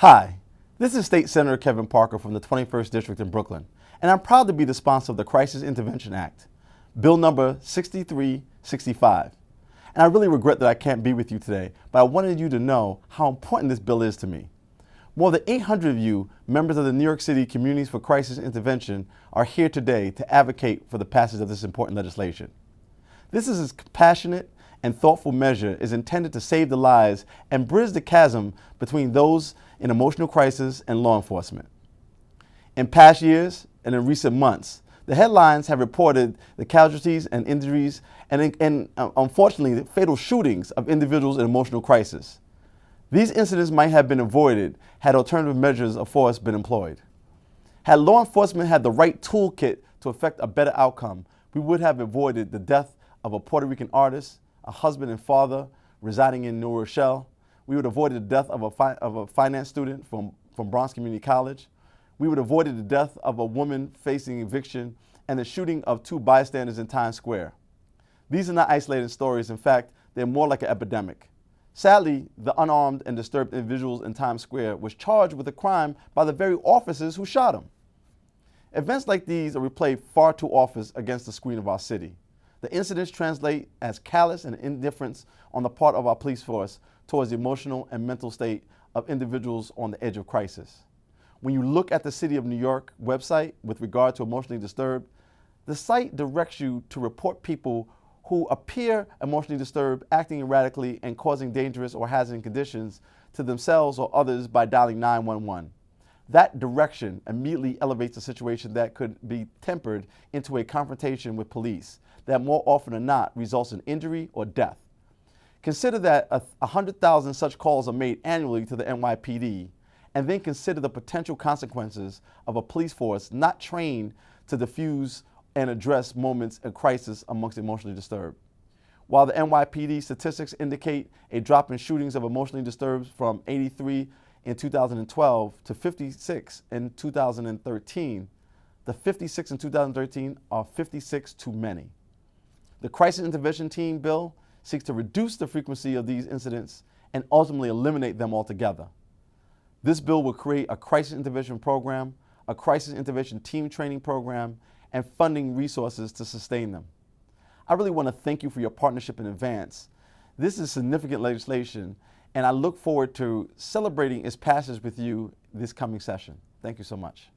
Hi, this is State Senator Kevin Parker from the 21st District in Brooklyn, and I'm proud to be the sponsor of the Crisis Intervention Act, Bill number 6365. And I really regret that I can't be with you today, but I wanted you to know how important this bill is to me. More than 800 of you, members of the New York City Communities for Crisis Intervention, are here today to advocate for the passage of this important legislation. This is a compassionate and thoughtful measure is intended to save the lives and bridge the chasm between those in emotional crisis and law enforcement. In past years and in recent months, the headlines have reported the casualties and injuries and unfortunately, the fatal shootings of individuals in emotional crisis. These incidents might have been avoided had alternative measures of force been employed. Had law enforcement had the right toolkit to effect a better outcome, we would have avoided the death of a Puerto Rican artist, a husband and father residing in New Rochelle. We would have avoided the death of a finance student from Bronx Community College. We would have avoided the death of a woman facing eviction and the shooting of 2 bystanders in Times Square. These are not isolated stories. In fact, they're more like an epidemic. Sadly, the unarmed and disturbed individuals in Times Square was charged with a crime by the very officers who shot him. Events like these are replayed far too often against the screen of our city. The incidents translate as callous and indifference on the part of our police force towards the emotional and mental state of individuals on the edge of crisis. When you look at the City of New York website with regard to emotionally disturbed, the site directs you to report people who appear emotionally disturbed, acting erratically, and causing dangerous or hazardous conditions to themselves or others by dialing 911. That direction immediately elevates a situation that could be tempered into a confrontation with police that more often than not results in injury or death. Consider that 100,000 such calls are made annually to the NYPD, and then consider the potential consequences of a police force not trained to diffuse and address moments of crisis amongst emotionally disturbed. While the NYPD statistics indicate a drop in shootings of emotionally disturbed from 83 in 2012 to 56 in 2013, the 56 in 2013 are 56 too many. The Crisis Intervention Team bill seeks to reduce the frequency of these incidents and ultimately eliminate them altogether. This bill will create a crisis intervention program, a crisis intervention team training program, and funding resources to sustain them. I really want to thank you for your partnership in advance. This is significant legislation, and I look forward to celebrating its passage with you this coming session. Thank you so much.